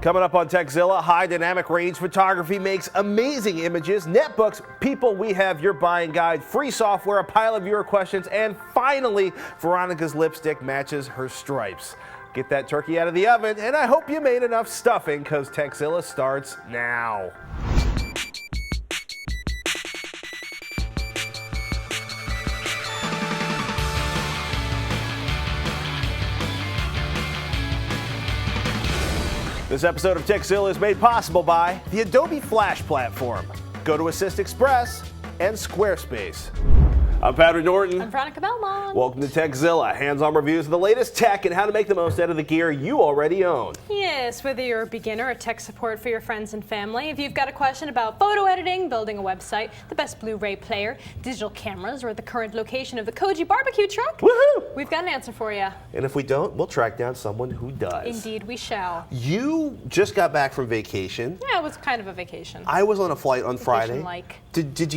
Coming up on Tekzilla, high dynamic range photography makes amazing images. Netbooks, people, we have your buying guide, free software, a pile of viewer questions, and finally, Veronica's lipstick matches her stripes. Get that turkey out of the oven, and I hope you made enough stuffing, because Tekzilla starts now. This episode of Tekzilla is made possible by the Adobe Flash platform, GoToAssist Express, and Squarespace. I'm Patrick Norton. I'm Veronica Belmont. Welcome to Tekzilla, hands-on reviews of the latest tech and how to make the most out of the gear you already own. Yes, whether you're a beginner or tech support for your friends and family, if you've got a question about photo editing, building a website, the best Blu-ray player, digital cameras, or the current location of the Koji barbecue truck, woohoo! We've got an answer for you. And if we don't, we'll track down someone who does. Indeed, we shall. You just got back from vacation. Yeah, it was kind of a vacation. I was on a flight on Friday. Vacation-like. Did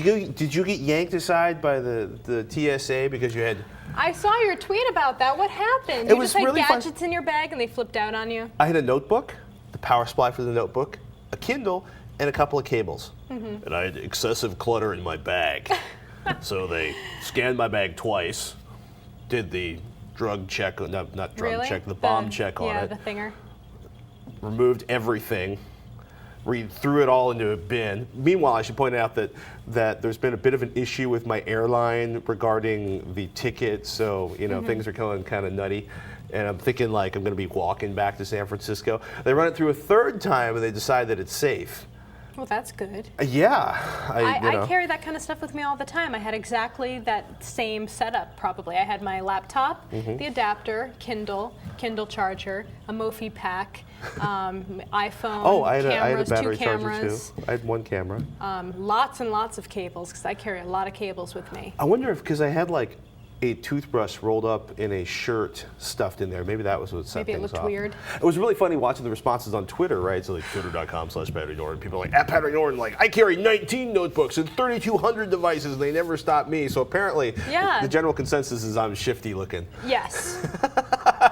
you get yanked aside by the TSA because you had? I saw your tweet about that. What happened? It You was just had really fun. gadgets in your bag and they flipped out on you? I had a notebook, the power supply for the notebook, a Kindle, and a couple of cables. And I had excessive clutter in my bag. So they scanned my bag twice, did the drug check, not drug Really? check, the bomb check on yeah, it, the thinger. removed everything, threw it all into a bin. Meanwhile, I should point out that there's been a bit of an issue with my airline regarding the ticket, so things are going kind of nutty. And I'm thinking like I'm going to be walking back to San Francisco. They run it through a third time and they decide that it's safe. Well, that's good. Yeah. I carry that kind of stuff with me all the time. I had exactly that same setup, probably. I had my laptop, the adapter, Kindle charger, a Mophie pack, iPhone, I had cameras, a battery two cameras. charger too. I had one camera. Lots and lots of cables, because I carry a lot of cables with me. I wonder if, because I had like a toothbrush rolled up in a shirt stuffed in there. Maybe that was what set Maybe it things looked off. weird. It was really funny watching the responses on Twitter, right? So like twitter.com/Patrick Norton. People are like, at Patrick Norton, like, I carry 19 notebooks and 3,200 devices and they never stop me. So apparently the general consensus is I'm shifty looking. Yes.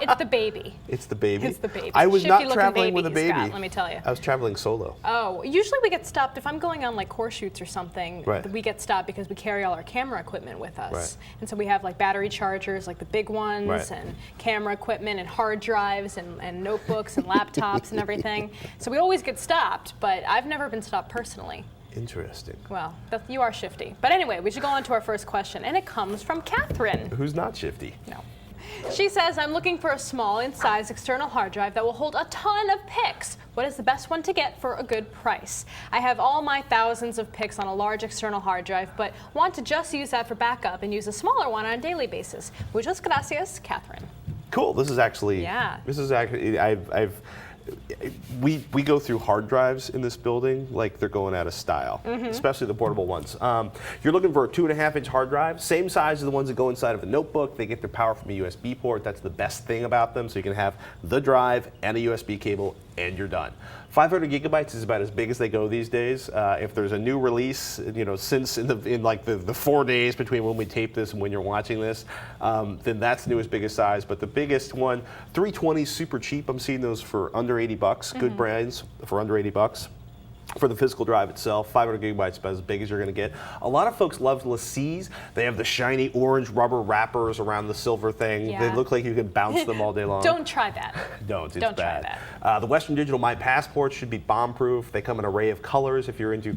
It's the baby. It's the baby? It's the baby. I was Shifty not traveling with a he's baby. got, let me tell you. I was traveling solo. Oh, usually we get stopped if I'm going on like course shoots or something. Right. We get stopped because we carry all our camera equipment with us, Right. and so we have like battery chargers, like the big ones, Right. and camera equipment, and hard drives, and notebooks, and laptops, and everything. So we always get stopped, but I've never been stopped personally. Interesting. Well, you are shifty. But anyway, we should go on to our first question, and it comes from Catherine. Who's not shifty? No. She says, I'm looking for a small in size external hard drive that will hold a ton of pics. What is the best one to get for a good price? I have all my thousands of pics on a large external hard drive, but want to just use that for backup and use a smaller one on a daily basis. Muchas gracias, Catherine. Cool. This is actually. Yeah. This is actually. We go through hard drives in this building like they're going out of style, especially the portable ones. You're looking for a 2.5-inch hard drive, same size as the ones that go inside of a notebook. They get their power from a USB port. That's the best thing about them. So you can have the drive and a USB cable, and you're done. 500 gigabytes is about as big as they go these days. If there's a new release, since in like the 4 days between when we tape this and when you're watching this, then that's the newest, biggest size. But the biggest one, 320, super cheap. I'm seeing those for under 80 bucks. Good brands for under 80 bucks. For the physical drive itself, 500 gigabytes, about as big as you're going to get. A lot of folks love LaCie's. They have the shiny orange rubber wrappers around the silver thing. Yeah. They look like you can bounce them all day long. Don't try that. Don't. It's Don't bad. try that. The Western Digital My Passport should be bomb-proof. They come in an array of colors if you're into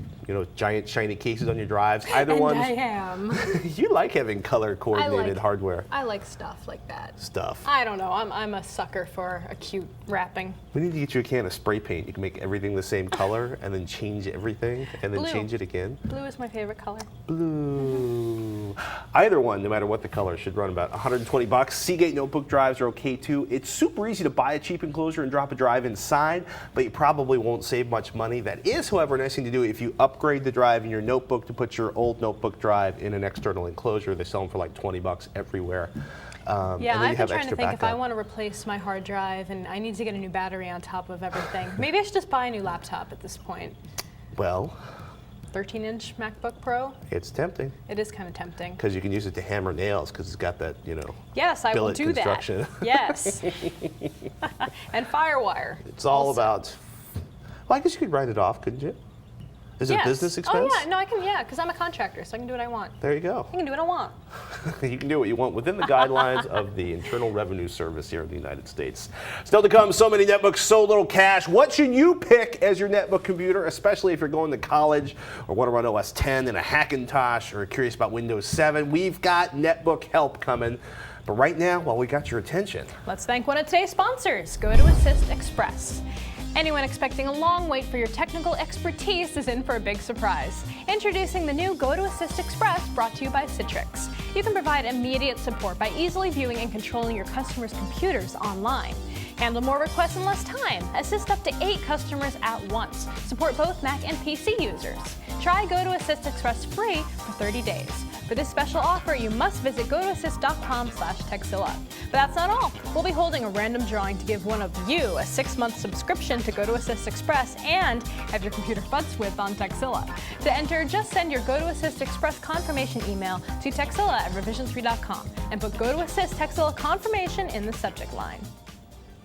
giant shiny cases on your drives. Either one. I am. You like having color-coordinated hardware. I like stuff like that. Stuff. I don't know. I'm a sucker for a cute wrapping. We need to get you a can of spray paint. You can make everything the same color and then change everything and then Blue. change it again. Blue is my favorite color. Blue. Either one, no matter what the color, should run about 120 bucks. Seagate notebook drives are okay too. It's super easy to buy a cheap enclosure and drop a drive inside, but you probably won't save much money. That is, however, a nice thing to do if you upgrade the drive in your notebook to put your old notebook drive in an external enclosure. They sell them for like 20 bucks everywhere. Yeah, I've been trying to think if I want to replace my hard drive and I need to get a new battery on top of everything. Maybe I should just buy a new laptop at this point. Well, 13-inch MacBook Pro. It's tempting. It is kind of tempting. Because you can use it to hammer nails, because it's got that, Yes, I will billet do that. construction. Yes. And Firewire. It's all also. about, well, I guess you could write it off, couldn't you? Is it Yes. a business expense? Oh yeah, no, I can, because I'm a contractor, so I can do what I want. There you go. I can do what I want. You can do what you want within the guidelines of the Internal Revenue Service here in the United States. Still to come, so many netbooks, so little cash. What should you pick as your netbook computer, especially if you're going to college or want to run OS 10 and a Hackintosh or curious about Windows 7? We've got netbook help coming. But right now, while we got your attention, Let's thank one of today's sponsors, GoToAssist Express. Anyone expecting a long wait for your technical expertise is in for a big surprise. Introducing the new GoToAssist Express, brought to you by Citrix. You can provide immediate support by easily viewing and controlling your customers' computers online. Handle more requests in less time. Assist up to 8 customers at once. Support both Mac and PC users. Try GoToAssist Express free for 30 days. For this special offer, you must visit gotoassist.com/Tekzilla. But that's not all. We'll be holding a random drawing to give one of you a 6-month subscription to GoToAssist Express and have your computer futzwith on Tekzilla. To enter, just send your GoToAssist Express confirmation email to tekzilla@revision3.com and put GoToAssist Tekzilla confirmation in the subject line.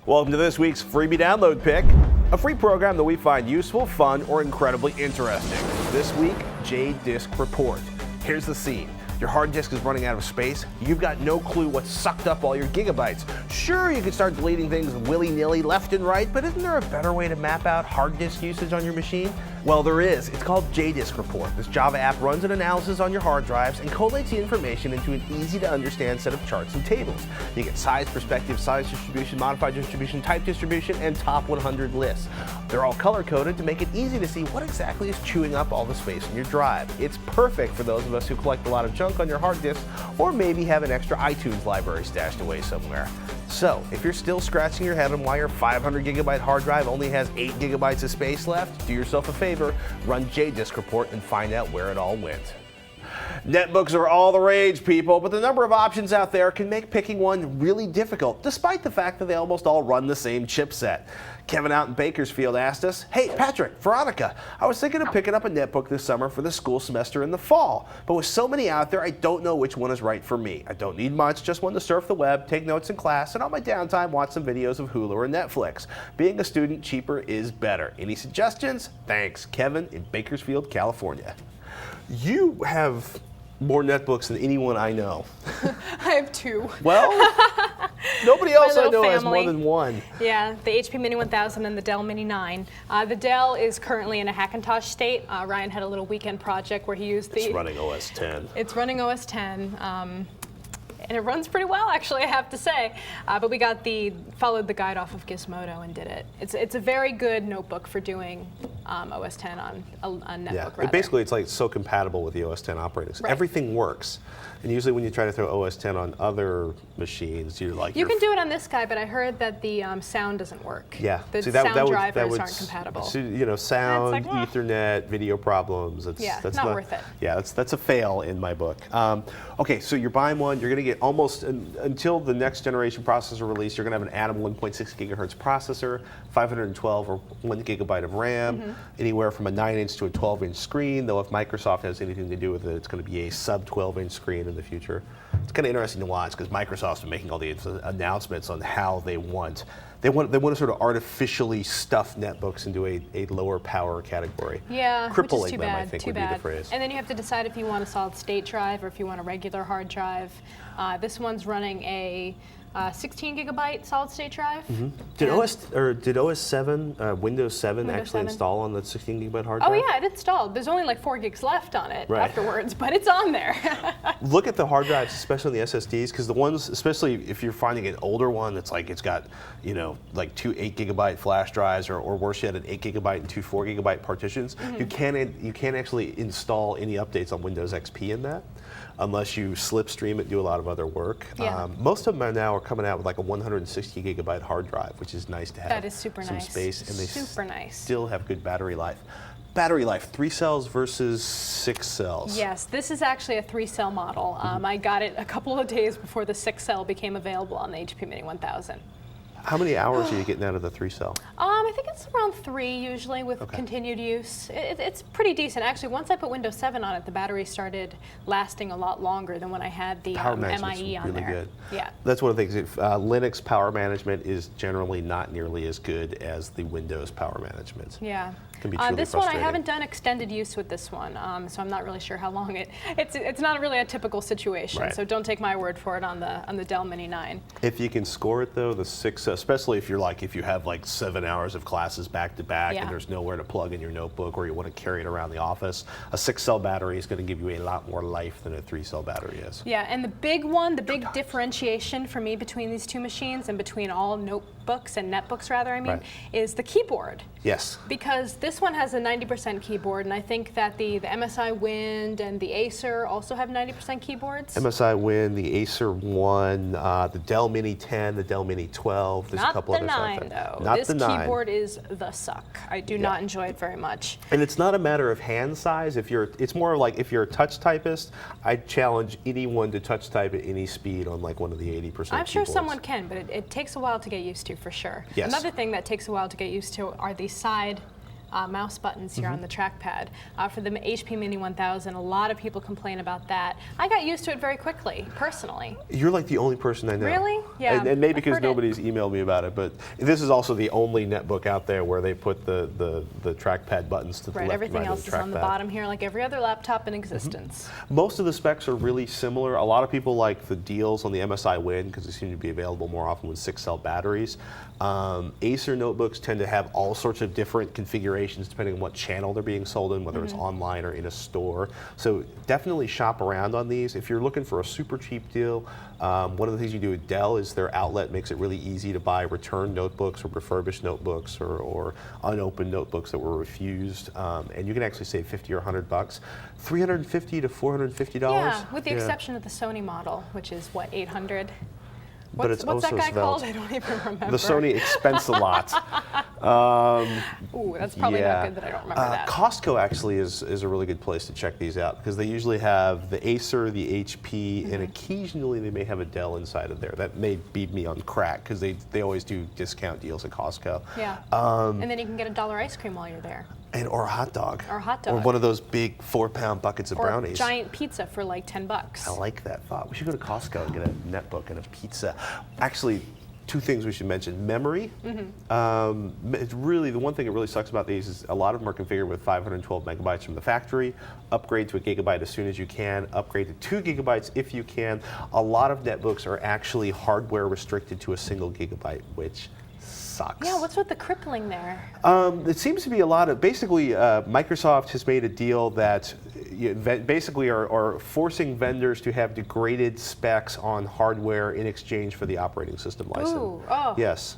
welcome to this week's Freebie Download Pick, a free program that we find useful, fun, or incredibly interesting. This week, JDiskReport. Here's the scene. Your hard disk is running out of space. You've got no clue what sucked up all your gigabytes. Sure, you can start deleting things willy-nilly left and right, but isn't there a better way to map out hard disk usage on your machine? Well, there is. It's called JDiskReport. This Java app runs an analysis on your hard drives and collates the information into an easy-to-understand set of charts and tables. You get size, perspective, size distribution, modified distribution, type distribution, and top 100 lists. They're all color-coded to make it easy to see what exactly is chewing up all the space in your drive. It's perfect for those of us who collect a lot of junk on your hard disk, or maybe have an extra iTunes library stashed away somewhere. So, if you're still scratching your head on why your 500 gigabyte hard drive only has 8 gigabytes of space left, do yourself a favor, run JDiskReport and find out where it all went. Netbooks are all the rage, people, but the number of options out there can make picking one really difficult, despite the fact that they almost all run the same chipset. Kevin out in Bakersfield asked us, "Hey, Patrick, Veronica, I was thinking of picking up a netbook this summer for the school semester in the fall, but with so many out there, I don't know which one is right for me. I don't need much, just one to surf the web, take notes in class, and on my downtime, watch some videos of Hulu or Netflix. Being a student, cheaper is better. Any suggestions? Thanks, Kevin in Bakersfield, California." You have more netbooks than anyone I know. I have 2. Well, nobody else I little know has family. more than one. Yeah, the HP Mini 1000 and the Dell Mini 9. The Dell is currently in a Hackintosh state. Ryan had a little weekend project where he used the... It's running OS 10. It's running OS 10. And it runs pretty well, actually, I have to say. But we followed the guide off of Gizmodo and did it. It's a very good notebook for doing OS 10 on a netbook. Yeah, rather. basically it's like so compatible with the OS 10 operating system. Right. Everything works. And usually when you try to throw OS 10 on other machines, you're like... You can do it on this guy, but I heard that the sound doesn't work. Yeah. The See, sound drivers aren't compatible. So, sound, like, Ethernet, video problems. That's not worth it. Yeah, that's a fail in my book. Okay, so you're buying one. You're going to get almost, until the next generation processor release, you're going to have an Atom 1.6 gigahertz processor, 512 or 1 gigabyte of RAM, anywhere from a 9-inch to a 12-inch screen, though if Microsoft has anything to do with it, it's going to be a sub-12-inch screen in the future. It's kind of interesting to watch because Microsoft's been making all these announcements on how they want to sort of artificially stuff netbooks into a lower power category. Yeah, crippling which is too them, bad, I think too would bad. be the phrase. And then you have to decide if you want a solid state drive or if you want a regular hard drive. This one's running a 16 gigabyte solid state drive. Did Windows 7 Windows actually 7? install on the 16 gigabyte hard Oh drive? yeah, it installed. There's only like 4 gigs left on it Right. afterwards, but it's on there. Look at the hard drives, especially the SSDs, because the ones, especially if you're finding an older one that's like it's got, like 2 8 gigabyte flash drives, or worse yet, an 8 gigabyte and 2 4 gigabyte partitions. You can't actually install any updates on Windows XP in that, unless you slipstream it, do a lot of other work. Yeah. Most of them now are coming out with like a 160 gigabyte hard drive, which is nice to have. That is super some nice. space, and they Super nice. still have good battery life. Battery life, 3 cells versus 6 cells. Yes, this is actually a 3-cell model. I got it a couple of days before the 6-cell became available on the HP Mini 1000. How many hours are you getting out of the 3-cell? I think it's around 3 usually with continued use. It's pretty decent. Actually, once I put Windows 7 on it, the battery started lasting a lot longer than when I had the Power MIE management's on really there. good. Yeah. That's one of the things. Linux power management is generally not nearly as good as the Windows power management. Yeah. Can be truly this one, I frustrating. haven't done extended use with this one, so I'm not really sure how long it's not really a typical situation. Right. So don't take my word for it on the Dell Mini 9. If you can score it though, the 6, especially if you have like 7 hours of classes back to back and there's nowhere to plug in your notebook or you want to carry it around the office, a 6-cell battery is going to give you a lot more life than a 3-cell battery is. Yeah, and the big differentiation for me between these two machines and between all notebooks and netbooks rather, is the keyboard. Yes. Because this one has a 90% keyboard, and I think that the MSI Wind and the Acer also have 90% keyboards. MSI Wind, the Acer One, the Dell Mini 10, the Dell Mini 12. There's a couple others out there. Not the 9, though. Not this the 9. keyboard is the suck. I do not enjoy it very much. And it's not a matter of hand size. It's more like if you're a touch typist, I'd challenge anyone to touch type at any speed on like one of the 80% I'm sure keyboards. someone can, but it takes a while to get used to, for sure. Yes. Another thing that takes a while to get used to are the side mouse buttons here on the trackpad. For the HP Mini 1000, a lot of people complain about that. I got used to it very quickly, personally. You're like the only person I know. Really? Yeah. And maybe I've because heard it. nobody's emailed me about it, but this is also the only netbook out there where they put the trackpad buttons to the Right, left everything and right else of is the on the trackpad. bottom here, like every other laptop in existence. Most of the specs are really similar. A lot of people like the deals on the MSI Wind because they seem to be available more often with 6-cell batteries. Acer notebooks tend to have all sorts of different configurations depending on what channel they're being sold in, whether it's online or in a store. So definitely shop around on these. If you're looking for a super cheap deal, one of the things you do with Dell is their outlet makes it really easy to buy returned notebooks or refurbished notebooks or unopened notebooks that were refused, and you can actually save 50 or $100, $350 to $450. Yeah, with the exception of the Sony model, which is what, 800. But it's what's that also guy svelte. called? I don't even remember. The Sony expense a lot. Ooh, that's probably not good that I don't remember that. Costco actually is a really good place to check these out because they usually have the Acer, the HP, and occasionally they may have a Dell inside of there. That may beat me on crack because they always do discount deals at Costco. Yeah. And then you can get $1 ice cream while you're there. Or a hot dog. Or a hot dog. Or one of those big 4-pound buckets of Or brownies. a giant pizza for like $10. I like that thought. We should go to Costco and get a netbook and a pizza. Actually, 2 things we should mention. Memory. It's really, the one thing that really sucks about these is a lot of them are configured with 512 megabytes from the factory. Upgrade to 1 gigabyte as soon as you can. Upgrade to 2 gigabytes if you can. A lot of netbooks are actually hardware restricted to a single gigabyte, which sucks. Yeah, what's with the crippling there? It seems to be a lot of, basically Microsoft has made a deal that basically are forcing vendors to have degraded specs on hardware in exchange for the operating system license. Ooh, oh. Yes.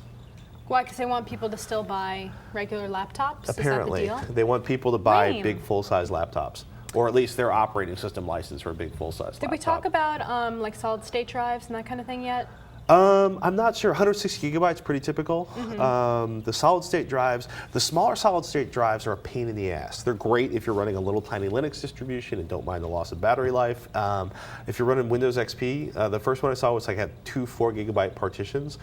Why? Because they want people to still buy regular laptops? Apparently. Is that the deal? They want people to buy Lame. big full-size laptops. Or at least their operating system license for a big full-size laptop. Did we talk about like solid state drives and that kind of thing yet? I'm not sure. 160 gigabytes, pretty typical. The solid state drives, the smaller solid state drives are a pain in the ass. They're great if you're running a little tiny Linux distribution and don't mind the loss of battery life. If you're running Windows XP, the first one I saw was like had 2 4 gigabyte partitions.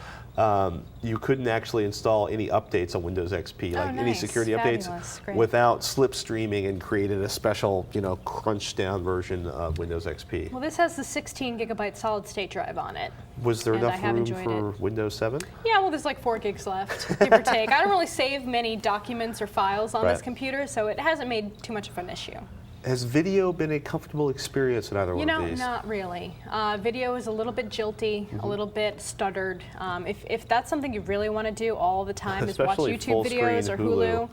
You couldn't actually install any updates on Windows XP, like any nice. security Fabulous. updates, Great. without slipstreaming and created a special, crunched down version of Windows XP. Well, this has the 16 gigabyte solid state drive on it. Was there And enough I have room enjoyed for it. Windows 7? Yeah, well, there's like 4 gigs left, give or take. I don't really save many documents or files on this Right. computer, so it hasn't made too much of an issue. Has video been a comfortable experience in either one of these? Not really. Video is a little bit jilty, a little bit stuttered. If that's something you really want to do all the time is watch Especially YouTube full screen videos or Hulu. Hulu,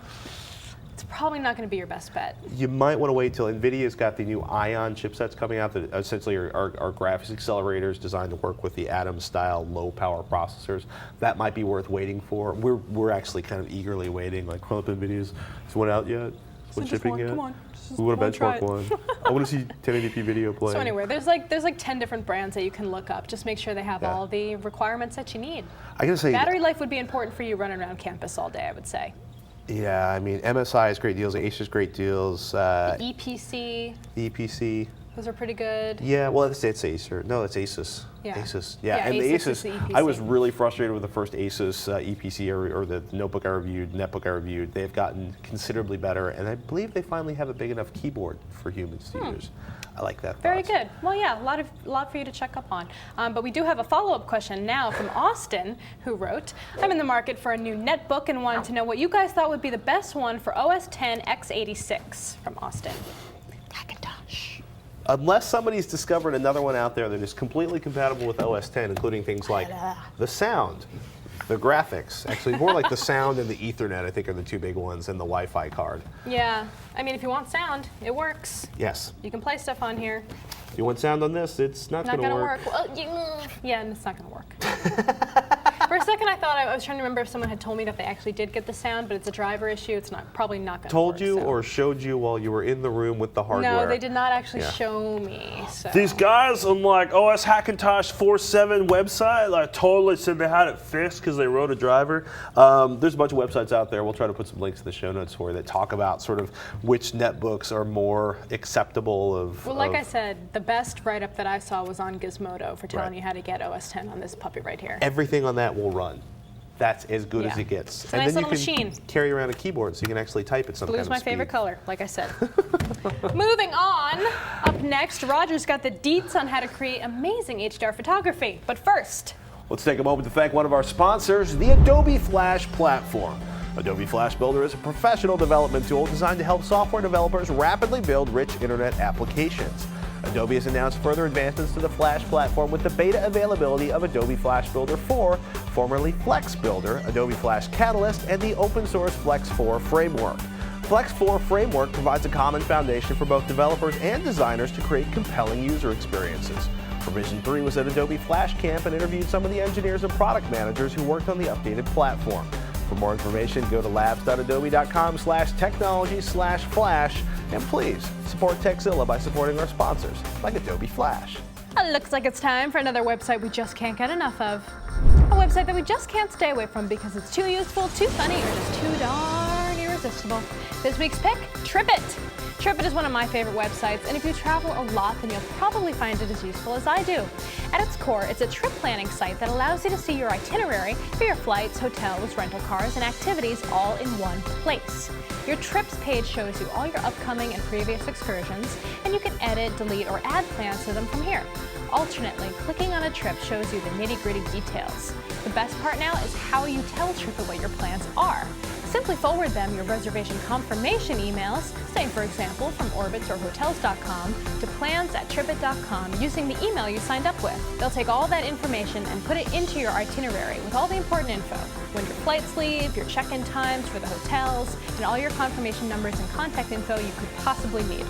it's probably not going to be your best bet. You might want to wait till NVIDIA's got the new Ion chipsets coming out that essentially are graphics accelerators designed to work with the Atom-style low-power processors. That might be worth waiting for. We're actually kind of eagerly waiting. Like, call up NVIDIA's. Is one out yet? One just shipping one, yet? come on. We want to One, try benchmark it. one. I want to see 1080p video play. So anyway, there's like 10 different brands that you can look up. Just make sure they have Yeah. all the requirements that you need. I gotta say, Battery life would be important for you running around campus all day, I would say. yeah, I mean, MSI has great deals, Acer's great deals, EPC. EPC. Those are pretty good. Yeah, well, it's Acer. No, it's Asus. Yeah. Asus. Yeah, Yeah, and Asus the is Asus, the EPC. I was really frustrated with the first Asus EPC or the notebook I reviewed, netbook I reviewed. They've gotten considerably better, and I believe they finally have a big enough keyboard for humans to use. I like that. Very good. Well, yeah, a lot for you to check up on. But we do have a follow-up question now from Austin, who wrote, I'm in the market for a new netbook and wanted to know what you guys thought would be the best one for OS X x86 from Austin. Hackintosh. Unless somebody's discovered another one out there that is completely compatible with OS X, including things like the sound, the graphics, actually more like the sound and the Ethernet, I think, are the two big ones, and the Wi-Fi card. Yeah, I mean, if you want sound, it works. Yes. You can play stuff on here. You want sound on this, it's not going to work. Well, yeah, and it's not going to work. For a second, I thought I was trying to remember if someone had told me that they actually did get the sound, but it's a driver issue. It's probably not going to work. Told you or showed you while you were in the room with the hardware? No, they did not actually show me. So. These guys on like OS Hackintosh 4.7 website, like totally said they had it fixed because they wrote a driver. There's a bunch of websites out there. We'll try to put some links in the show notes for you that talk about sort of which netbooks are more acceptable of. Well, like I said, the best write-up that I saw was on Gizmodo for telling you how to get OS X on this puppy right here. Everything on that will run. That's as good as it gets. It's a nice little machine. Carry around a keyboard so you can actually type at some kind of speed. Blue's my favorite color, like I said. Moving on, up next, Roger's got the deets on how to create amazing HDR photography. But first, let's take a moment to thank one of our sponsors, the Adobe Flash platform. Adobe Flash Builder is a professional development tool designed to help software developers rapidly build rich internet applications. Adobe has announced further advancements to the Flash platform with the beta availability of Adobe Flash Builder 4, formerly Flex Builder, Adobe Flash Catalyst, and the open source Flex 4 framework. Flex 4 framework provides a common foundation for both developers and designers to create compelling user experiences. Provision 3 was at Adobe Flash Camp and interviewed some of the engineers and product managers who worked on the updated platform. For more information, go to labs.adobe.com/technology/flash, and please support Tekzilla by supporting our sponsors, like Adobe Flash. looks like it's time for another website we just can't get enough of. A website that we just can't stay away from because it's too useful, too funny, or just too darn irresistible. This week's pick, Tripit. Tripit is one of my favorite websites, and if you travel a lot, then you'll probably find it as useful as I do. At its core, it's a trip planning site that allows you to see your itinerary for your flights, hotels, rental cars, and activities all in one place. Your trips page shows you all your upcoming and previous excursions, and you can edit, delete, or add plans to them from here. Alternately, clicking on a trip shows you the nitty-gritty details. The best part now is how you tell Tripit what your plans are. Simply forward them your reservation confirmation emails, say for example from Orbitz or Hotels.com, to plans@tripit.com using the email you signed up with. They'll take all that information and put it into your itinerary with all the important info, when your flights leave, your check-in times for the hotels, and all your confirmation numbers and contact info you could possibly need.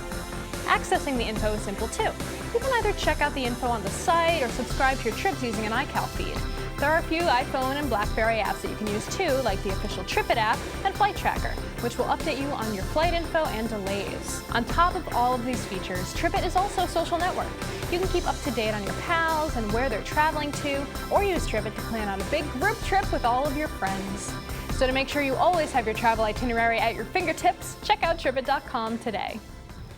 Accessing the info is simple too. You can either check out the info on the site or subscribe to your trips using an iCal feed. There are a few iPhone and BlackBerry apps that you can use too, like the official Tripit app and Flight Tracker, which will update you on your flight info and delays. On top of all of these features, Tripit is also a social network. You can keep up to date on your pals and where they're traveling to, or use Tripit to plan out a big group trip with all of your friends. So to make sure you always have your travel itinerary at your fingertips, check out Tripit.com today.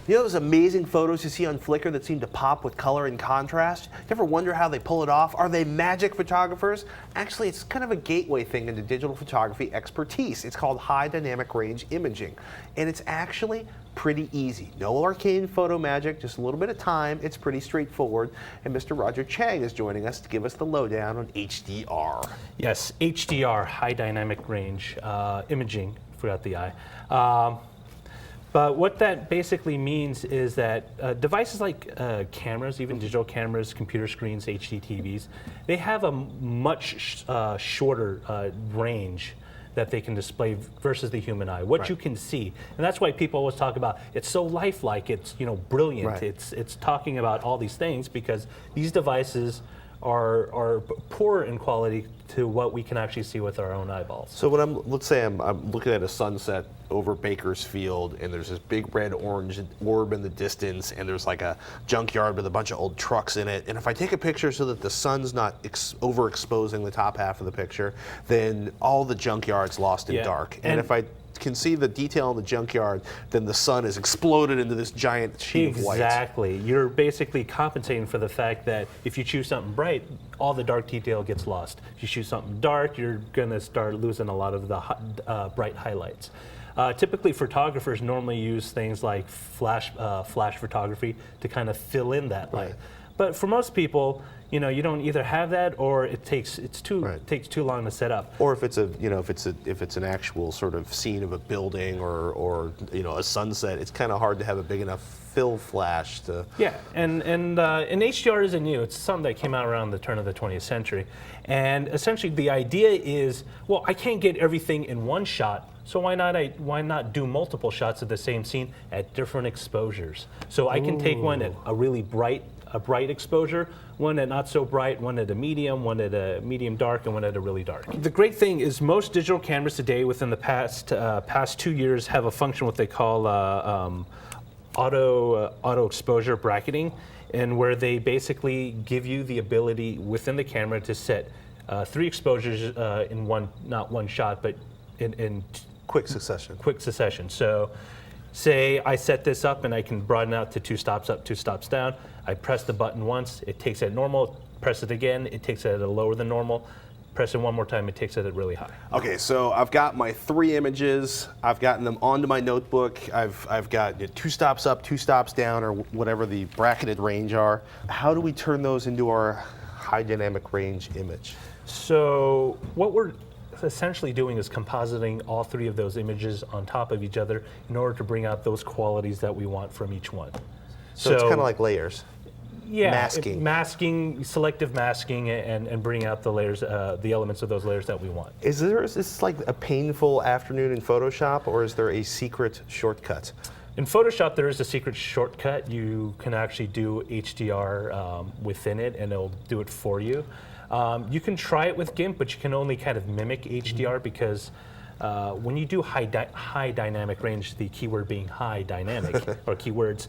You know those amazing photos you see on Flickr that seem to pop with color and contrast? You ever wonder how they pull it off? Are they magic photographers? Actually, it's kind of a gateway thing into digital photography expertise. It's called high dynamic range imaging, and it's actually pretty easy. No arcane photo magic, just a little bit of time. It's pretty straightforward, and Mr. Roger Chang is joining us to give us the lowdown on HDR. Yes, HDR, high dynamic range imaging throughout the eye. But what that basically means is that devices like cameras, even digital cameras, computer screens, HD TVs, they have a much shorter range that they can display versus the human eye, what you can see. And that's why people always talk about it's so lifelike, it's brilliant, it's talking about all these things because these devices are poor in quality to what we can actually see with our own eyeballs. So when let's say I'm looking at a sunset over Bakersfield, and there's this big red orange orb in the distance, and there's like a junkyard with a bunch of old trucks in it, and if I take a picture so that the sun's not overexposing the top half of the picture, then all the junkyard's lost in dark. And if I can see the detail in the junkyard, then the sun has exploded into this giant sheet of white. Exactly. You're basically compensating for the fact that if you choose something bright, all the dark detail gets lost. If you choose something dark, you're going to start losing a lot of the bright highlights. Typically, photographers normally use things like flash photography to kind of fill in that light. Right. But for most people, you don't either have that, or it takes too long to set up. Or if it's if it's an actual sort of scene of a building or a sunset, it's kind of hard to have a big enough fill flash to. Yeah, and HDR isn't new. It's something that came out around the turn of the 20th century, and essentially the idea is, well, I can't get everything in one shot. So why not do multiple shots of the same scene at different exposures? So I can take one at a really bright exposure, one at not so bright, one at a medium dark, and one at a really dark. The great thing is most digital cameras today within the past 2 years have a function what they call auto exposure bracketing, and where they basically give you the ability within the camera to set 3 exposures in not one shot, but in Quick succession. Quick succession. So say I set this up and I can broaden out to 2 stops up, 2 stops down. I press the button once, it takes it at normal, press it again, it takes it at a lower than normal. Press it one more time, it takes it at really high. Okay, so I've got my 3 images. I've gotten them onto my notebook. I've got 2 stops up, 2 stops down, or whatever the bracketed range are. How do we turn those into our high dynamic range image? So what we're essentially doing is compositing all 3 of those images on top of each other in order to bring out those qualities that we want from each one. So it's kind of like layers. Yeah, masking, selective masking, and bring out the layers, the elements of those layers that we want. Is this like a painful afternoon in Photoshop, or is there a secret shortcut? In Photoshop, there is a secret shortcut. You can actually do HDR within it, and it'll do it for you. You can try it with GIMP, but you can only kind of mimic HDR because when you do high dynamic range, the keyword being high dynamic, or keywords,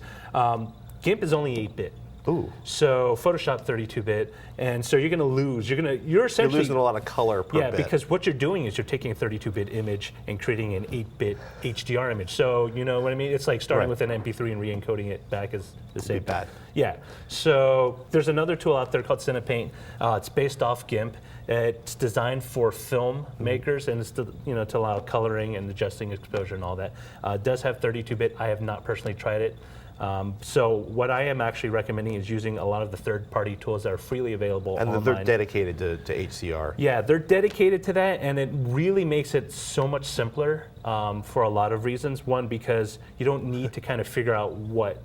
GIMP is only 8-bit. Ooh. So Photoshop 32-bit, and so you're going to lose. You're essentially losing a lot of color per bit. Yeah, because what you're doing is you're taking a 32-bit image and creating an 8-bit HDR image. So you know what I mean? It's like starting with an MP3 and re-encoding it back as the same. Bad. Yeah. So there's another tool out there called Cinepaint. It's based off GIMP. It's designed for film makers, and it's to allow coloring and adjusting exposure and all that. It does have 32-bit. I have not personally tried it. So what I am actually recommending is using a lot of the third-party tools that are freely available online. And they're dedicated to HDR. Yeah, they're dedicated to that, and it really makes it so much simpler for a lot of reasons. One, because you don't need to kind of figure out what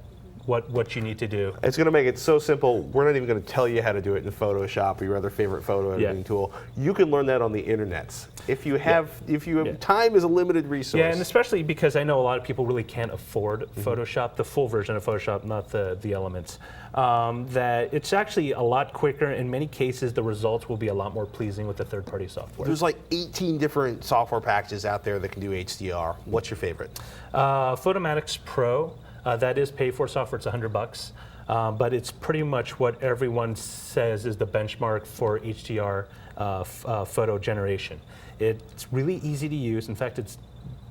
you need to do. It's going to make it so simple. We're not even going to tell you how to do it in Photoshop or your other favorite photo editing tool. You can learn that on the internets. If you have, time is a limited resource. Yeah, and especially because I know a lot of people really can't afford Photoshop, the full version of Photoshop, not the elements. That it's actually a lot quicker. In many cases, the results will be a lot more pleasing with the third-party software. There's like 18 different software packages out there that can do HDR. What's your favorite? Photomatix Pro. That is paid-for software. It's $100, but it's pretty much what everyone says is the benchmark for HDR photo generation. It's really easy to use. In fact, it's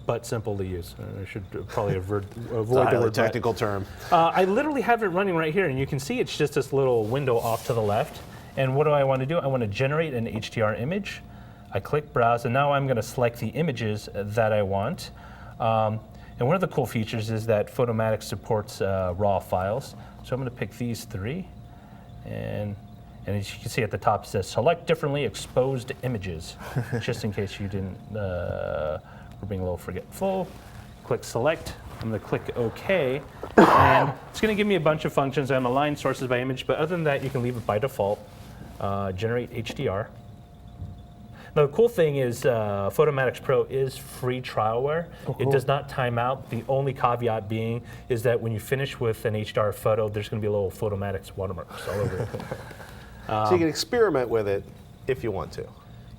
but simple to use. I should probably avoid the word technical term. I literally have it running right here, and you can see it's just this little window off to the left. And what do I want to do? I want to generate an HDR image. I click Browse, and now I'm going to select the images that I want. And one of the cool features is that Photomatix supports RAW files. So I'm going to pick these 3. And as you can see at the top, it says select differently exposed images. Just in case you didn't, we're being a little forgetful. Click select. I'm going to click OK. And it's going to give me a bunch of functions. I'm align sources by image. But other than that, you can leave it by default. Generate HDR. Now, the cool thing is Photomatix Pro is free trialware. Oh, cool. It does not time out. The only caveat being is that when you finish with an HDR photo, there's going to be a little Photomatix watermarks all over it. So you can experiment with it if you want to.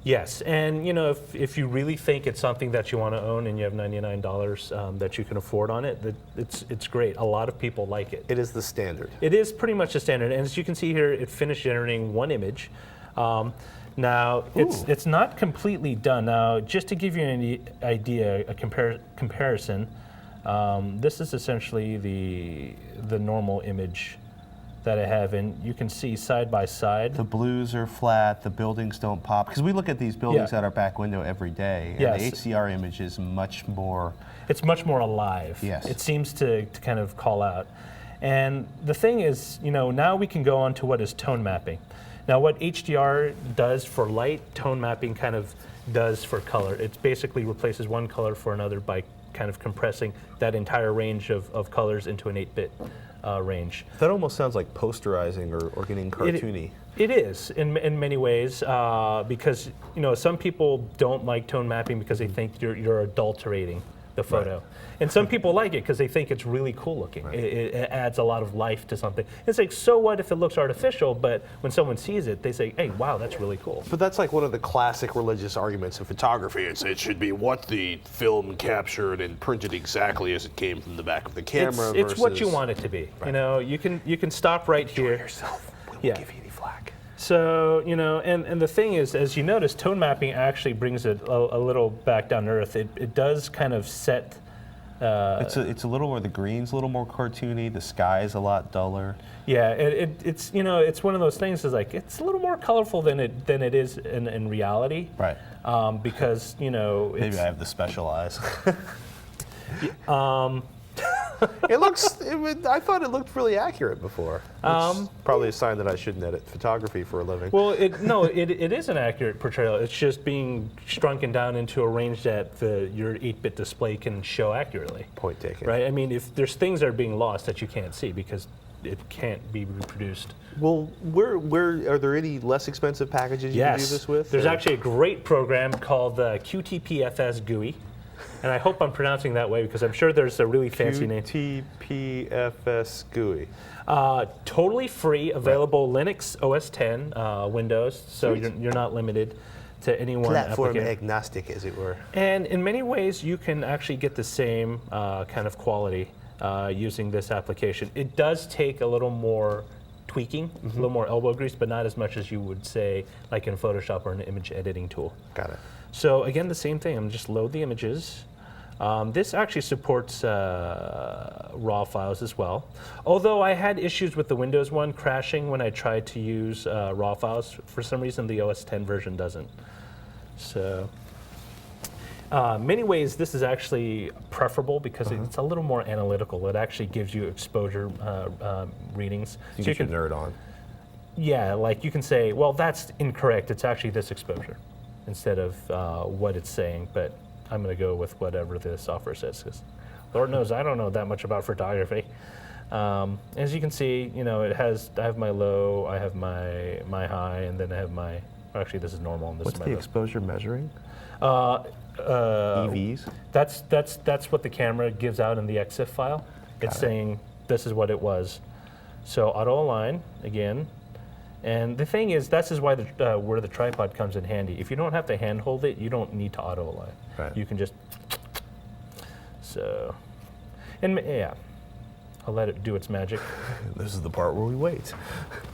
Yes, and if you really think it's something that you want to own and you have $99 that you can afford on it, it's great. A lot of people like it. It is the standard. It is pretty much the standard, and as you can see here, it finished generating 1 image. Now, it's not completely done. Now, just to give you an idea, a comparison, this is essentially the normal image that I have, and you can see side by side. The blues are flat, the buildings don't pop, because we look at these buildings out our back window every day, and Yes. the HDR image is much more... It's much more alive. Yes. It seems to kind of call out. And the thing is, now we can go on to what is tone mapping. Now, what HDR does for light, tone mapping kind of does for color. It basically replaces one color for another by kind of compressing that entire range of colors into an 8-bit range. That almost sounds like posterizing or getting cartoony. It is in many ways because some people don't like tone mapping because they think you're adulterating the photo. Right. And some people like it because they think it's really cool looking. Right. It adds a lot of life to something. It's like, so what if it looks artificial, but when someone sees it, they say, hey, wow, that's really cool. But that's like one of the classic religious arguments in photography. It should be what the film captured and printed exactly as it came from the back of the camera. It's what you want it to be. Right. You can stop right here. Enjoy yourself. We won't give you any flack. So, and the thing is, as you notice, tone mapping actually brings it a little back down to earth. It does kind of set... it's a little more, the green's a little more cartoony, the sky's a lot duller. Yeah, it's it's one of those things is like, it's a little more colorful than it is in reality. Right. Because, Maybe I have the special eyes. I thought it looked really accurate before. It's probably a sign that I shouldn't edit photography for a living. Well, it is an accurate portrayal. It's just being shrunken down into a range that your 8-bit display can show accurately. Point taken. Right? I mean, if there's things that are being lost that you can't see because it can't be reproduced. Well, where are there any less expensive packages you can do this with? There's actually a great program called the QTPFS GUI. And I hope I'm pronouncing that way because I'm sure there's a really fancy name. QTPFS GUI. Totally free, available Linux, OS X, Windows, so you're not limited to any one Platform application. agnostic, as it were. And in many ways, you can actually get the same kind of quality using this application. It does take a little more tweaking, a little more elbow grease, but not as much as you would say like in Photoshop or an image editing tool. Got it. So again, the same thing. I'm just load the images. This actually supports RAW files as well. Although I had issues with the Windows one crashing when I tried to use RAW files. For some reason, the OS X version doesn't. So, many ways, this is actually preferable because it's a little more analytical. It actually gives you exposure readings. So you can nerd on. Yeah, like you can say, well, that's incorrect. It's actually this exposure instead of what it's saying. But I'm going to go with whatever the software says, because Lord knows I don't know that much about photography. As you can see, I have my low, I have my high, and then I have my, actually this is normal. And this What's is my the low. exposure measuring? EVs. That's what the camera gives out in the EXIF file. It's saying this is what it was. So auto align again. And the thing is, this is why where the tripod comes in handy. If you don't have to hand hold it, you don't need to auto align. Right. You can just, so, and yeah, I'll let it do its magic. This is the part where we wait.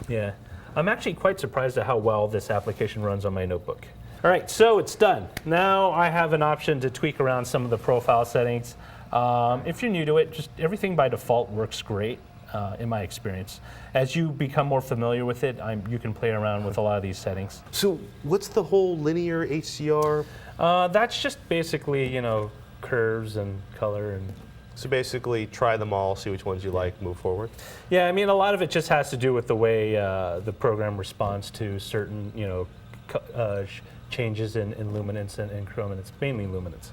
Yeah. I'm actually quite surprised at how well this application runs on my notebook. All right, so it's done. Now I have an option to tweak around some of the profile settings. If you're new to it, just everything by default works great. In my experience. As you become more familiar with it, you can play around with a lot of these settings. So what's the whole linear HDR? That's just basically, curves and color. And So basically try them all, see which ones you like, move forward? yeah, I mean, a lot of it just has to do with the way the program responds to certain, changes in luminance and chrominance, mainly luminance.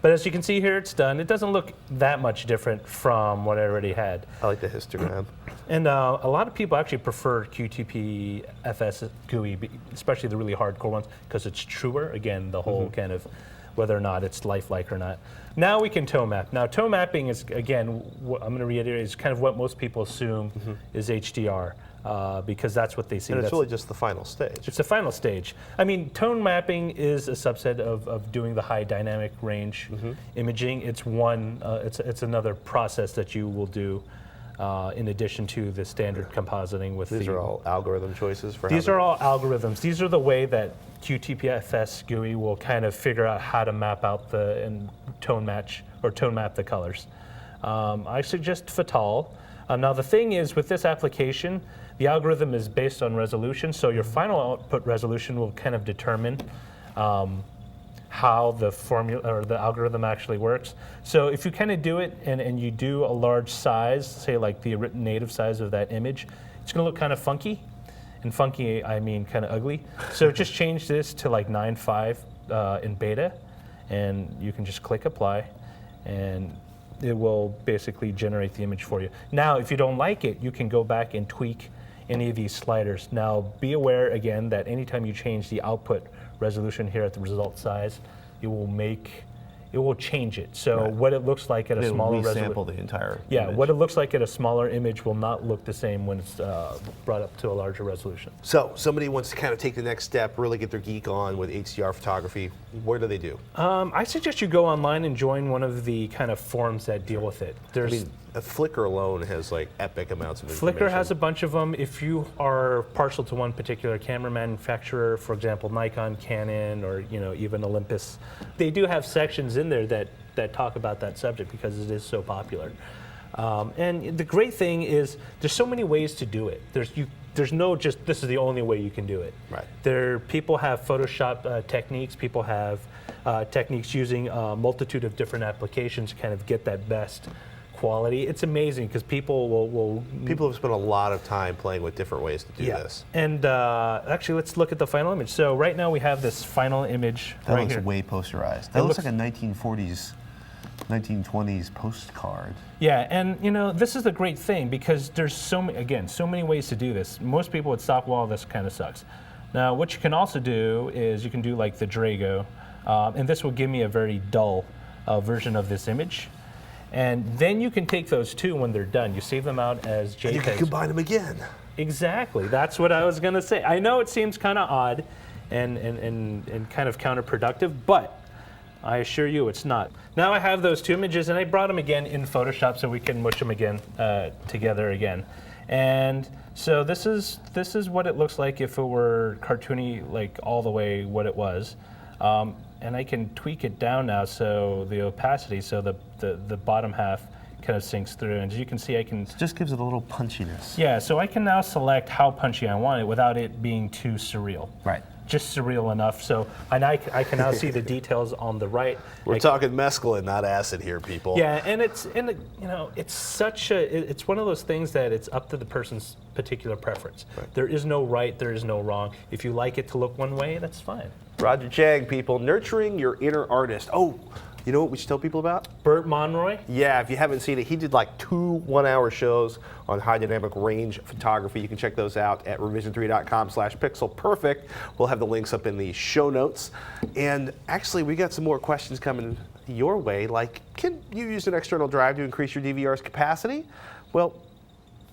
But as you can see here, it's done. It doesn't look that much different from what I already had. I like the histogram. And a lot of people actually prefer QTPFS GUI, especially the really hardcore ones, because it's truer. Again, the whole kind of whether or not it's lifelike or not. Now we can tone map. Now tone mapping is, again, I'm going to reiterate, is kind of what most people assume is HDR. Because that's what they see. And it's really just the final stage. It's the final stage. I mean, tone mapping is a subset of doing the high dynamic range imaging. It's one. It's another process that you will do in addition to the standard compositing with These are all algorithm choices for These are all algorithms. These are the way that QTPFS GUI will kind of figure out how to map out and tone match or tone map the colors. I suggest Fatal. Now the thing is, with this application, the algorithm is based on resolution, so your final output resolution will kind of determine how the formula or the algorithm actually works. So if you kind of do it and you do a large size, say like the native size of that image, it's going to look kind of funky. And funky, I mean kind of ugly. So just change this to like 9.5 in beta, and you can just click apply, and it will basically generate the image for you. Now, if you don't like it, you can go back and tweak any of these sliders. Now, be aware again that anytime you change the output resolution here at the result size, it will change it. So what it looks like at a smaller resolution. It'll resample the entire image. image. What it looks like at a smaller image will not look the same when it's brought up to a larger resolution. So somebody wants to kind of take the next step, really get their geek on with HDR photography. What do they do? I suggest you go online and join one of the kind of forums that deal with it. There's Flickr alone has like epic amounts of information. Flickr has a bunch of them. If you are partial to one particular camera manufacturer, for example, Nikon, Canon, or even Olympus, they do have sections in there that talk about that subject because it is so popular. And the great thing is there's so many ways to do it. There's no just this is the only way you can do it. Right. People have Photoshop techniques. People have techniques using a multitude of different applications to kind of get that best quality. It's amazing because people have spent a lot of time playing with different ways to do this. And actually, let's look at the final image. So right now we have this final image that right looks here. way posterized. That looks like a 1920s postcard. Yeah, and this is the great thing because there's so many ways to do this. Most people would stop, well, this kind of sucks. Now, what you can also do is you can do like the Drago, and this will give me a very dull version of this image. And then you can take those two when they're done. You save them out as JPEGs. And you can combine them again. Exactly. That's what I was going to say. I know it seems kind of odd and kind of counterproductive, but I assure you it's not. Now I have those two images, and I brought them again in Photoshop so we can mush them again together again. And so this is what it looks like if it were cartoony, like all the way what it was. And I can tweak it down now, so the opacity, so the bottom half kind of sinks through. And as you can see, I can... It just gives it a little punchiness. Yeah, so I can now select how punchy I want it without it being too surreal. Right. Just surreal enough. So, and I can now see the details on the right. We're talking mescaline, not acid here, people. Yeah, and it's it's one of those things that it's up to the person's particular preference. Right. There is no right, there is no wrong. If you like it to look one way, that's fine. Roger Chang, people, nurturing your inner artist. Oh, you know what we should tell people about? Burt Monroy? Yeah, if you haven't seen it, he did like 2 one-hour shows on high dynamic range photography. You can check those out at revision3.com/pixelperfect. We'll have the links up in the show notes. And actually, we got some more questions coming your way, like, can you use an external drive to increase your DVR's capacity? Well,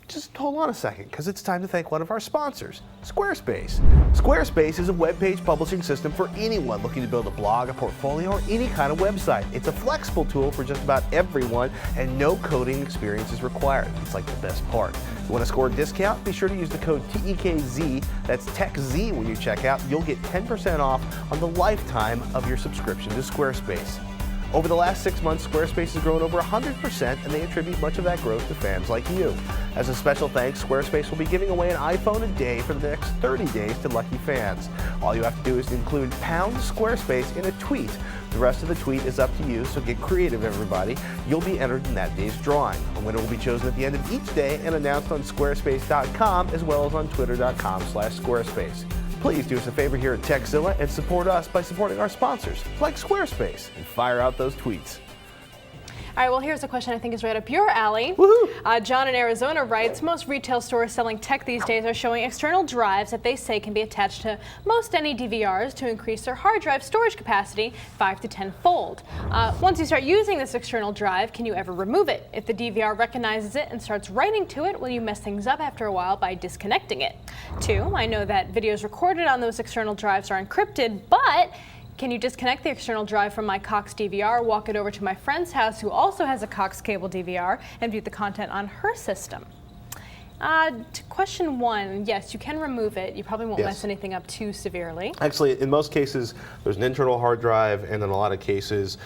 just hold on a second, because it's time to thank one of our sponsors, Squarespace. Squarespace is a web page publishing system for anyone looking to build a blog, a portfolio, or any kind of website. It's a flexible tool for just about everyone, and no coding experience is required. It's like the best part. You want to score a discount? Be sure to use the code TEKZ, that's TechZ when you check out. You'll get 10% off on the lifetime of your subscription to Squarespace. Over the last 6 months, Squarespace has grown over 100%, and they attribute much of that growth to fans like you. As a special thanks, Squarespace will be giving away an iPhone a day for the next 30 days to lucky fans. All you have to do is include #Squarespace in a tweet. The rest of the tweet is up to you, so get creative, everybody. You'll be entered in that day's drawing. A winner will be chosen at the end of each day and announced on Squarespace.com as well as on Twitter.com/Squarespace. Please do us a favor here at Tekzilla and support us by supporting our sponsors, like Squarespace, and fire out those tweets. All right, well, here's a question I think is right up your alley. John in Arizona writes, most retail stores selling tech these days are showing external drives that they say can be attached to most any DVRs to increase their hard drive storage capacity 5 to 10-fold. Once you start using this external drive, can you ever remove it? If the DVR recognizes it and starts writing to it, will you mess things up after a while by disconnecting it? 2, I know that videos recorded on those external drives are encrypted, but Can you disconnect the external drive from my Cox DVR, walk it over to my friend's house who also has a Cox cable DVR, and view the content on her system? To question 1, yes, you can remove it. You probably won't mess anything up too severely. Actually, in most cases, there's an internal hard drive, and in a lot of cases,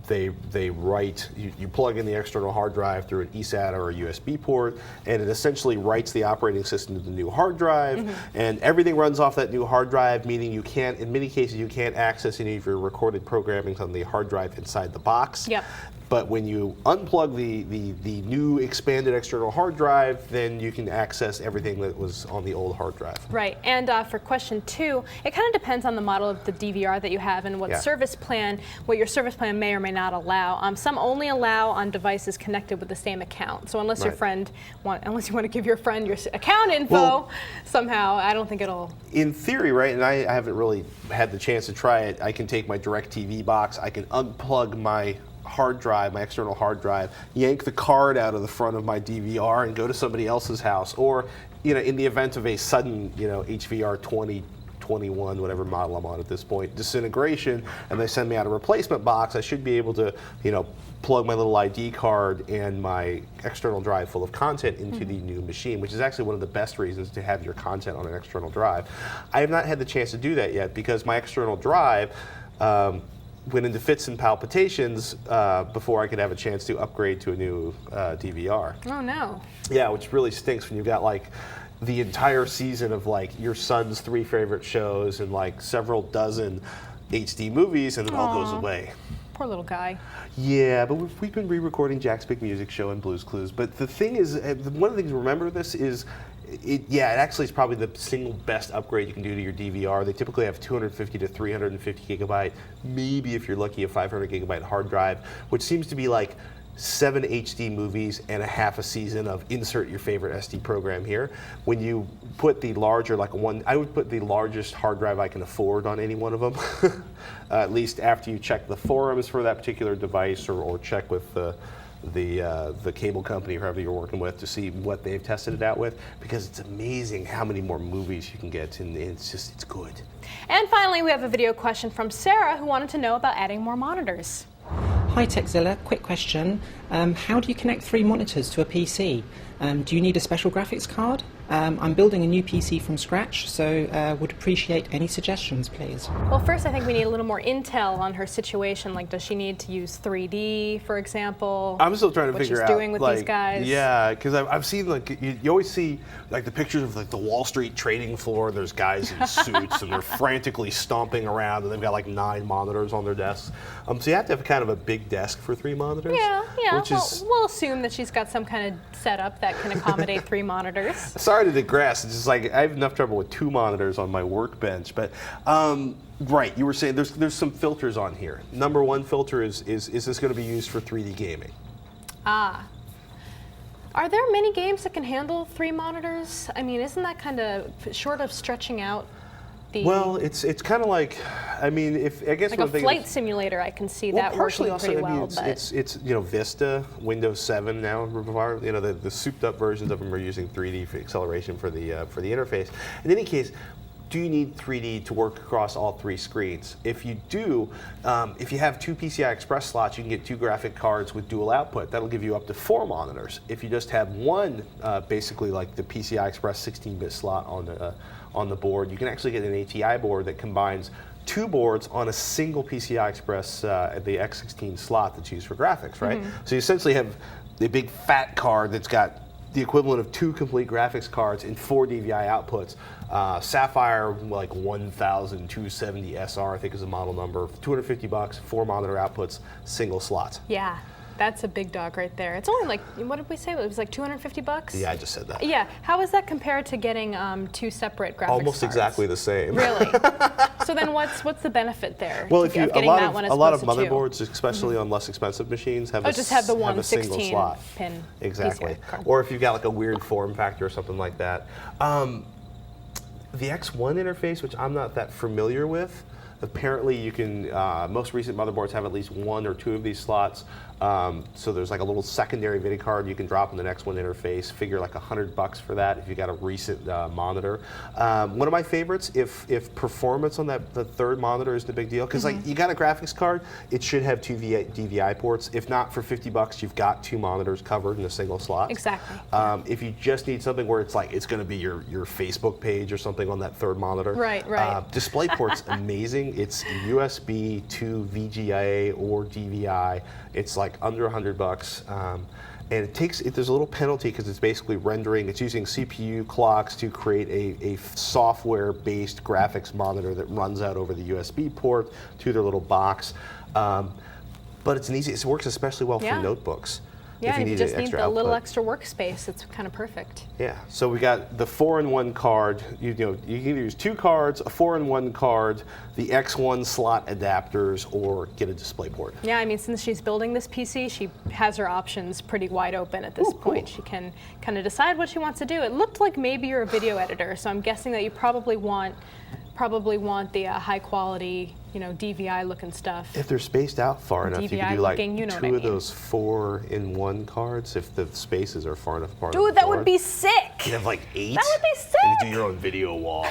they write, you plug in the external hard drive through an eSATA or a USB port, and it essentially writes the operating system to the new hard drive, and everything runs off that new hard drive, meaning you can't, in many cases, you can't access any of your recorded programming on the hard drive inside the box. Yep. But when you unplug the new expanded external hard drive, then you can access everything that was on the old hard drive. Right, and for question 2, it kind of depends on the model of the DVR that you have and what service plan, what your service plan may or may not allow. Some only allow on devices connected with the same account. So unless your friend, unless you want to give your friend your account info somehow, I don't think it'll. In theory, right, and I haven't really had the chance to try it, I can take my DirecTV box, I can unplug my hard drive, my external hard drive, yank the card out of the front of my DVR and go to somebody else's house. Or, in the event of a sudden, HVR 2021, whatever model I'm on at this point, disintegration, and they send me out a replacement box, I should be able to, plug my little ID card and my external drive full of content into the new machine, which is actually one of the best reasons to have your content on an external drive. I have not had the chance to do that yet because my external drive went into fits and palpitations before I could have a chance to upgrade to a new DVR. Oh no. Yeah, which really stinks when you've got like the entire season of like your son's 3 favorite shows and like several dozen HD movies, and it all goes away. Poor little guy. Yeah, but we've been re-recording Jack's Big Music Show and Blue's Clues. But the thing is, one of the things to remember this is, it actually is probably the single best upgrade you can do to your DVR. They typically have 250 to 350 gigabyte, maybe if you're lucky, a 500 gigabyte hard drive, which seems to be like 7 HD movies and a half a season of insert your favorite SD program here. When you put the larger, I would put the largest hard drive I can afford on any one of them, at least after you check the forums for that particular device or check with the cable company or whoever you're working with to see what they've tested it out with, because it's amazing how many more movies you can get, and it's good. And finally, we have a video question from Sarah who wanted to know about adding more monitors. Hi Tekzilla, quick question. How do you connect 3 monitors to a PC? Do you need a special graphics card? I'm building a new PC from scratch, so would appreciate any suggestions, please. Well, first I think we need a little more intel on her situation. Like, does she need to use 3D, for example? I'm still trying to figure out what she's doing with these guys. Yeah, because I've seen you always see like the pictures of like the Wall Street trading floor. There's guys in suits and they're frantically stomping around, and they've got like 9 monitors on their desks. So you have to have kind of a big desk for 3 monitors. Yeah. We'll assume that she's got some kind of setup that can accommodate 3 monitors. Sorry to digress. It's just like I have enough trouble with 2 monitors on my workbench. But right, you were saying there's some filters on here. Number 1 filter is this going to be used for 3D gaming? Are there many games that can handle 3 monitors? I mean, isn't that kind of short of stretching out? Well, it's kind of like, I mean, I guess like a flight simulator, I can see that working pretty well. It's Vista, Windows 7 now. The souped up versions of them are using 3D for acceleration for the interface. In any case, do you need 3D to work across all 3 screens? If you do, if you have 2 PCI Express slots, you can get 2 graphic cards with dual output. That'll give you up to 4 monitors. If you just have one, basically like the PCI Express 16-bit slot on the board, you can actually get an ATI board that combines 2 boards on a single PCI Express, the X16 slot that's used for graphics, right? So you essentially have a big fat card that's got the equivalent of 2 complete graphics cards and 4 DVI outputs. Sapphire, like 1270 SR, I think is the model number. $250, 4 monitor outputs, single slots. Yeah. That's a big dog right there. It's only like, what did we say? It was like $250? Yeah, I just said that. Yeah. How is that compared to getting 2 separate graphics Almost cards? exactly the same. Really? So then what's the benefit there? Well, if you a lot of motherboards, 2? especially on less expensive machines, have just have the one have a single 16 slot. Pin. Exactly. PCI card. Or if you've got like a weird form factor or something like that. The X1 interface, which I'm not that familiar with, Apparently, you can. Most recent motherboards have at least 1 or 2 of these slots. So there's like a little secondary video card you can drop in the next one interface. Figure like $100 for that if you got a recent monitor. One of my favorites, if performance on the third monitor is the big deal, because like you got a graphics card, it should have 2 DVI ports. If not, for $50, you've got 2 monitors covered in a single slot. Exactly. If you just need something where it's like it's going to be your Facebook page or something on that third monitor. Right. DisplayPort's amazing. It's USB to VGA or DVI. It's like under $100, and there's a little penalty because it's basically rendering. It's using CPU clocks to create a software-based graphics monitor that runs out over the USB port to their little box. But it works especially well for notebooks. Yeah, if you just need the little output. extra workspace. It's kind of perfect. Yeah, so we got the 4-in-1 card. You can either use 2 cards, a 4-in-1 card, the X1 slot adapters, or get a DisplayPort. Yeah, I mean, since she's building this PC, she has her options pretty wide open at this point. Cool. She can kind of decide what she wants to do. It looked like maybe you're a video editor, so I'm guessing that you probably want the high quality, DVI looking stuff. If they're spaced out far enough, you can do like 2 of those 4-in-1 cards if the spaces are far enough apart. Dude, that would be sick. You'd have like 8. That would be sick. You could do your own video wall.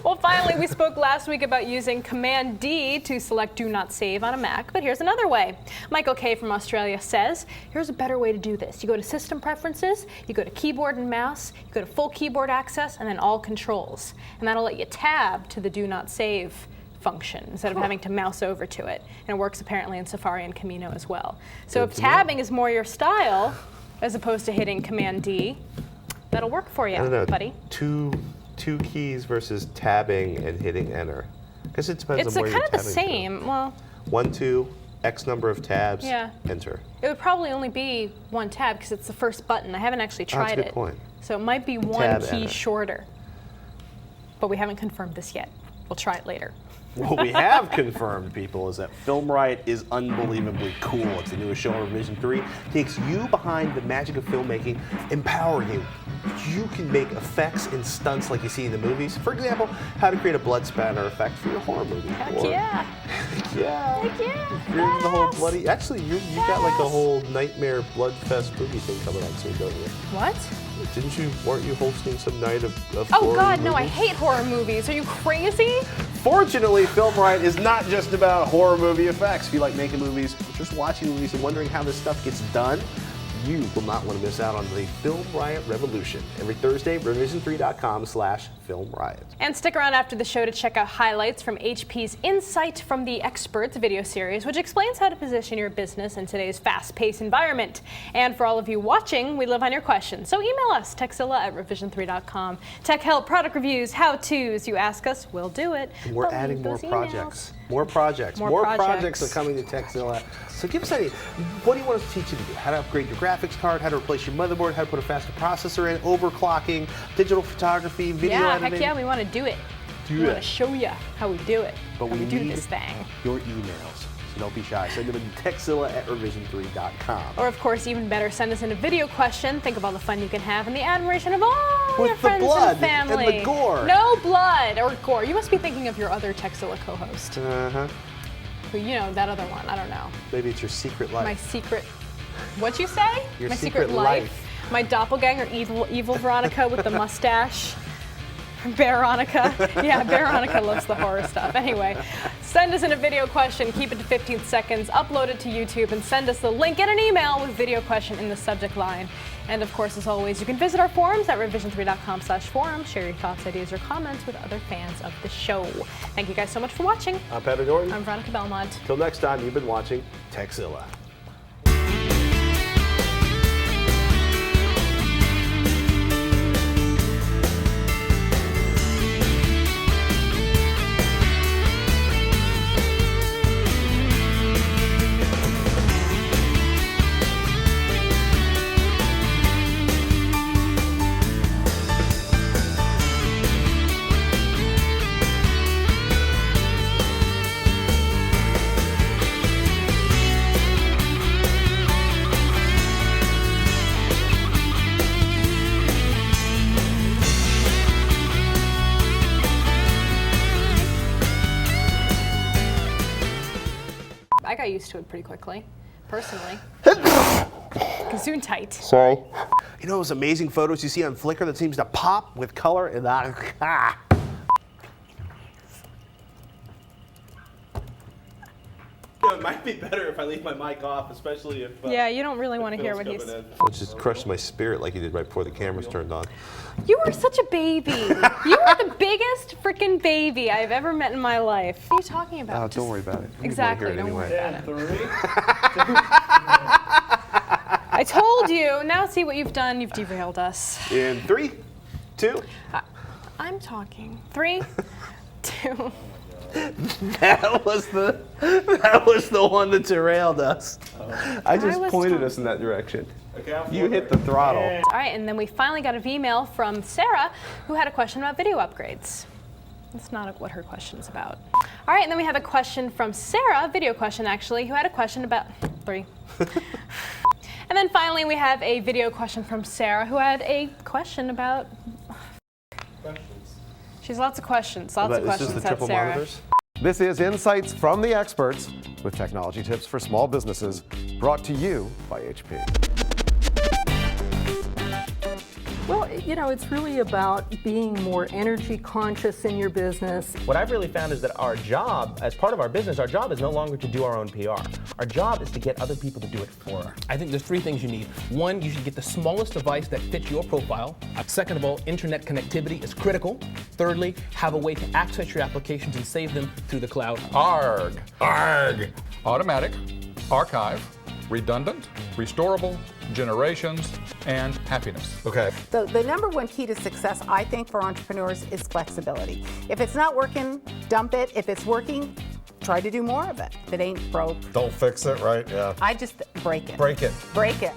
Well, finally, we spoke last week about using Command D to select Do Not Save on a Mac, but here's another way. Michael K. from Australia says, here's a better way to do this. You go to System Preferences, you go to Keyboard and Mouse, you go to Full Keyboard Access, and then All Controls. And that'll let you tab to the Do Not Save function instead of having to mouse over to it. And it works apparently in Safari and Camino as well. So if tabbing is more your style, as opposed to hitting Command D, that'll work for you, buddy. Two keys versus tabbing and hitting enter. I guess it depends it's on where you're tabbing. It's kind of the same. To. Well, 1, 2, X number of tabs, enter. It would probably only be 1 tab because it's the first button. I haven't actually tried that's a good point. So it might be 1 key shorter. But we haven't confirmed this yet. We'll try it later. What we have confirmed, people, is that Film Riot is unbelievably cool. It's the newest show on Revision 3. Takes you behind the magic of filmmaking, empowering you. You can make effects and stunts like you see in the movies. For example, how to create a blood spatter effect for your horror movie. Heck yeah. Heck yeah. Heck yeah. You're the whole bloody. Actually, you got like a whole nightmare bloodfest movie thing coming out soon, don't you? What? Weren't you hosting some night of Oh God, movies? no! I hate horror movies. Are you crazy? Fortunately, Film Riot is not just about horror movie effects. If you like making movies, just watching movies and wondering how this stuff gets done, you will not want to miss out on the Film Riot revolution. Every Thursday, revision3.com/Film Riot. And stick around after the show to check out highlights from HP's Insight from the Experts video series, which explains how to position your business in today's fast-paced environment. And for all of you watching, we live on your questions. So email us, Tekzilla@revision3.com. Tech help, product reviews, how-tos. You ask us, we'll do it. And we're adding more projects. More projects are coming to Tekzilla. So give us any. What do you want us to teach you to do? How to upgrade your graphics card, how to replace your motherboard, how to put a faster processor in, overclocking, digital photography, video editing. Heck yeah, we want to do it. We want to show you how we do it. But how we do need this thing. your emails. So don't be shy. Send them to Tekzilla@revision3.com. Or of course, even better, send us in a video question. Think of all the fun you can have and the admiration of all your friends and family. And the gore. No blood or gore. You must be thinking of your other Tekzilla co-host. Uh-huh. Who, that other one. I don't know. Maybe it's your secret life. My secret. What'd you say? Your My secret life. My doppelganger, evil Veronica with the mustache. Veronica. Yeah, Veronica loves the horror stuff. Anyway, send us in a video question, keep it to 15 seconds, upload it to YouTube, and send us the link in an email with video question in the subject line. And of course, as always, you can visit our forums at revision3.com/forum. Share your thoughts, ideas, or comments with other fans of the show. Thank you guys so much for watching. I'm Patrick Norton. I'm Veronica Belmont. Till next time, you've been watching Tekzilla. I got used to it pretty quickly, personally. Gesundheit. Sorry. You know those amazing photos you see on Flickr that seems to pop with color and that? It might be better if I leave my mic off, especially if. Yeah, you don't really want to hear what he's. It just crushed my spirit like you did right before the cameras turned on. You are such a baby. You are the biggest freaking baby I've ever met in my life. What are you talking about? Don't worry about it. Exactly. Don't Worry about it. I told you. Now see what you've done. You've derailed us. In 3, 2. I'm talking. 3, 2. That was the one that derailed us. I just pointed us in that direction. You hit the throttle. All right, and then we finally got an email from Sarah, who had a question about video upgrades. That's not what her question is about. All right, and then we have a question from Sarah, a video question actually, who had a question about 3. And then finally we have a video question from Sarah, who had a question about. She has lots of questions. Lots of questions. Is this the That's triple Sarah. monitors? This is Insights from the Experts with technology tips for small businesses, brought to you by HP. Well, you know, it's really about being more energy conscious in your business. What I've really found is that our job, as part of our business, our job is no longer to do our own PR. Our job is to get other people to do it for us. I think there's 3 things you need. 1, you should get the smallest device that fits your profile. Second of all, internet connectivity is critical. Thirdly, have a way to access your applications and save them through the cloud. ARG. ARG. Automatic, archive, redundant, restorable, generations, and happiness. Okay. So the number one key to success, I think, for entrepreneurs is flexibility. If it's not working, dump it. If it's working, try to do more of it. If it ain't broke, Don't fix it, right? Yeah. I just break it. Break it. Break it.